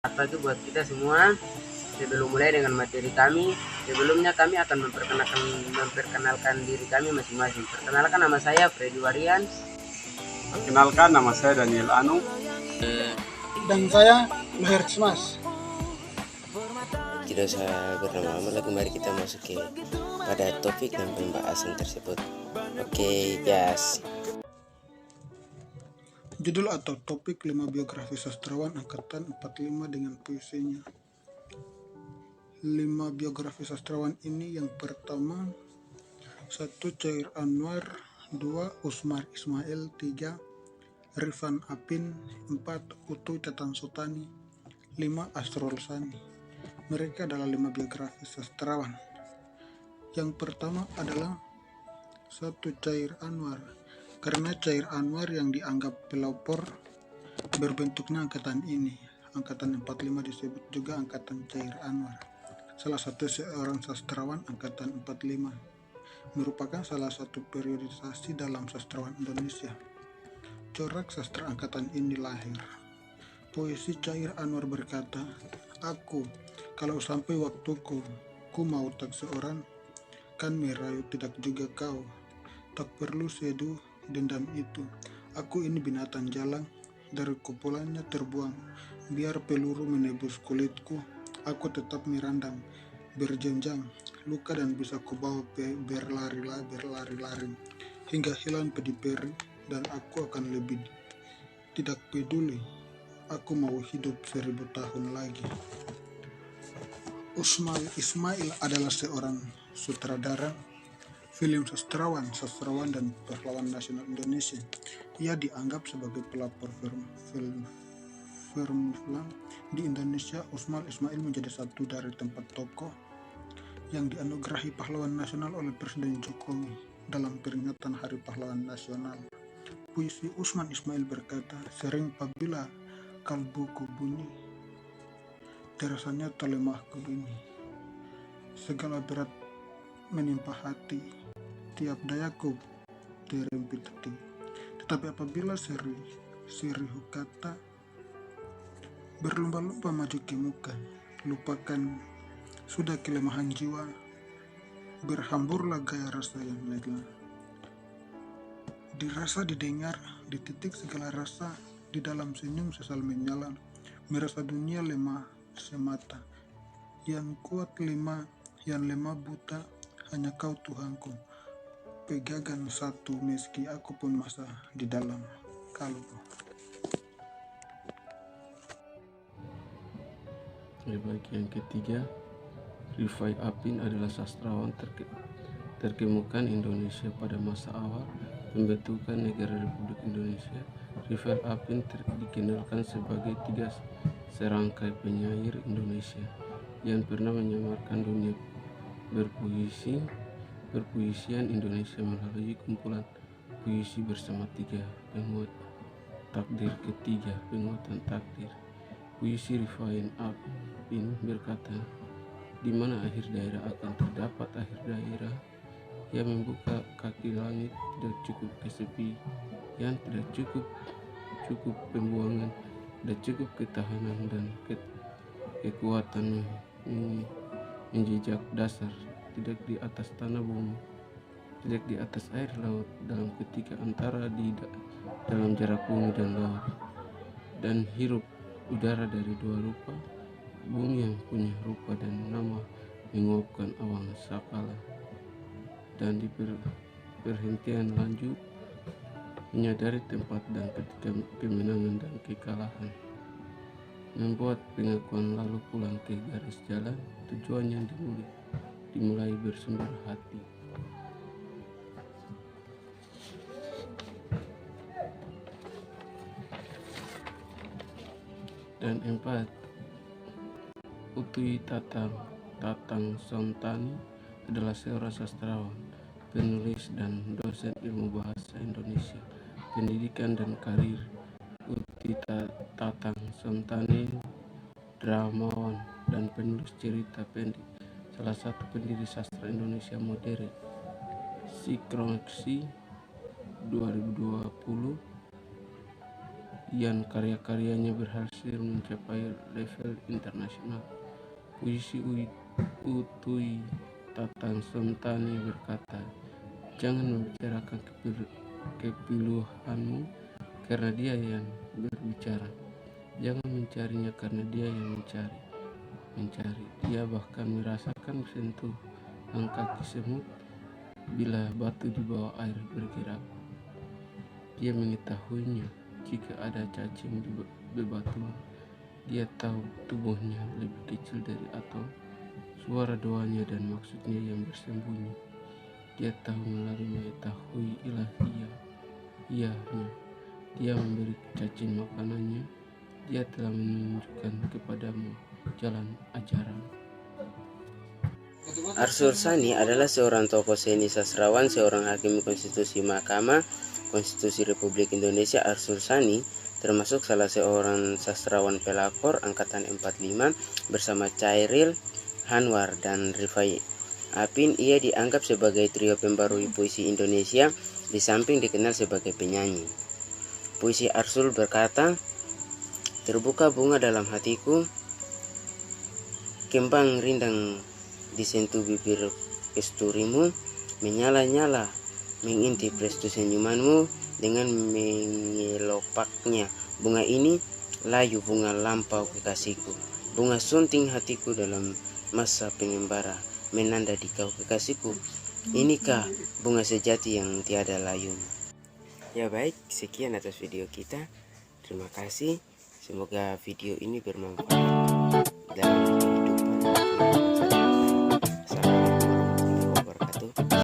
Pagi buat kita semua. Sebelum mulai dengan materi kami, sebelumnya kami akan memperkenalkan diri kami masing-masing. Perkenalkan, nama saya Freddy Warian. Perkenalkan, nama saya Daniel Anu. Dan saya Maher Smas. Tidak usah berlama-lama lagi, mari kita masuk pada topik dan pembahasan tersebut. Oke, gas. Judul atau topik 5 biografi sastrawan angkatan 45 dengan puisinya. 5 biografi sastrawan ini yang pertama 1. Chair Anwar, 2. Usmar Ismail, 3. Rifan Apin, 4. Utuy Tatang Sutani, 5. Asrul Sani. Mereka adalah 5 biografi sastrawan. Yang pertama adalah 1. Chair Anwar. Karena Chair Anwar yang dianggap pelopor berbentuknya angkatan ini. Angkatan 45 disebut juga angkatan Chair Anwar. Salah satu seorang sastrawan angkatan 45. Merupakan salah satu periodisasi dalam sastrawan Indonesia. Corak sastra angkatan ini lahir. Puisi Chair Anwar berkata, "Aku, kalau sampai waktuku, ku mau tak seorang, kan merayu tidak juga kau. Tak perlu seduh dendam itu. Aku ini binatang jalang, dari kumpulannya terbuang. Biar peluru menebus kulitku, aku tetap merandang, berjenjang, luka dan bisa kubawa berlari-lari, hingga hilang pediperi, dan aku akan lebih tidak peduli. Aku mau hidup 1000 tahun lagi." Usmar Ismail adalah seorang sutradara film, sastrawan dan pahlawan nasional Indonesia. Ia dianggap sebagai pelopor film di Indonesia. Usmar Ismail menjadi satu dari 4 tokoh yang dianugerahi pahlawan nasional oleh Presiden Jokowi dalam peringatan Hari Pahlawan Nasional. Puisi Usmar Ismail berkata, "Sering apabila kalbuku bunyi, terasanya telemahku ini. Segala berat menimpa hati, tiap dayaku terhimpit hati. Tetapi apabila sirih kata berlomba-lomba maju ke muka, lupakan sudah kelemahan jiwa, berhamburlah gaya rasa yang lega. Dirasa didengar, dititik segala rasa, di dalam senyum sesal menyala, merasa dunia lemah semata. Yang kuat lemah, yang lemah buta, hanya kau Tuhanku. Pegangan satu meski aku pun masa di dalam kalbu." Bagi yang ketiga, Rifai Apin adalah sastrawan terkemuka Indonesia pada masa awal pembentukan negara Republik Indonesia. Rifai Apin dikenalkan sebagai 3 serangkai penyair Indonesia yang pernah menyamarkan dunia perpuisian Indonesia melalui kumpulan puisi bersama 3 penguat takdir. Ketiga, penguatan takdir. Puisi Rifai Apin berkata, "Di mana akhir daerah akan terdapat akhir daerah yang membuka kaki langit, tidak cukup kesepian, tidak cukup pembuangan, tidak cukup ketahanan dan kekuatan menjejak dasar, tidak di atas tanah bumi, tidak di atas air laut, dalam ketika antara dalam jarak bumi dan laut, dan hirup udara dari 2 rupa, bumi yang punya rupa dan nama menguapkan awan sakala, dan di perhentian lanjut menyadari tempat dan ketika kemenangan dan kekalahan, membuat pengakuan lalu pulang ke garis jalan, tujuannya dimulai bersumber hati." Dan 4, Utuy Tatang Sutani adalah seorang sastrawan, penulis dan dosen ilmu bahasa Indonesia, pendidikan dan karir. Utuy Tatang Sutani dramawan dan penulis cerita pendek, salah satu pendiri sastra Indonesia modern. Psikroksi 2020 yang karya-karyanya berhasil mencapai level internasional. Puisi Utui Tatang Somtani berkata, jangan membicarakan kepiluhanmu karena dia yang berbicara. Jangan mencarinya karena dia yang mencari. Dia bahkan merasakan sentuh kaki semut bila batu di bawah air bergerak. Dia mengetahuinya jika ada cacing di bebatuan. Dia tahu tubuhnya lebih kecil dari atom, suara doanya dan maksudnya yang bersembunyi. Dia tahu melalui mengetahui ilahiyahnya. Dia memberi cacing makanannya. Dia telah menunjukkan kepadamu jalan ajaran. Arsul Sani adalah seorang tokoh seni sastrawan, seorang hakim konstitusi Mahkamah Konstitusi Republik Indonesia. Arsul Sani termasuk salah seorang sastrawan pelakor angkatan 45 bersama Chairil Anwar dan Rifai Apin. Ia dianggap sebagai trio pembarui puisi Indonesia, di samping dikenal sebagai penyanyi. Puisi Arsul berkata, terbuka bunga dalam hatiku, kembang rindang disentuh bibir kesturimu, menyala-nyala mengintip restu senyumanmu. Dengan mengelopaknya bunga ini, layu bunga lampau kekasihku, bunga sunting hatiku dalam masa pengembara, menanda di kau kekasihku. Inikah bunga sejati yang tiada layunya. Ya baik, sekian atas video kita. Terima kasih. Semoga video ini bermanfaat dalam kehidupan.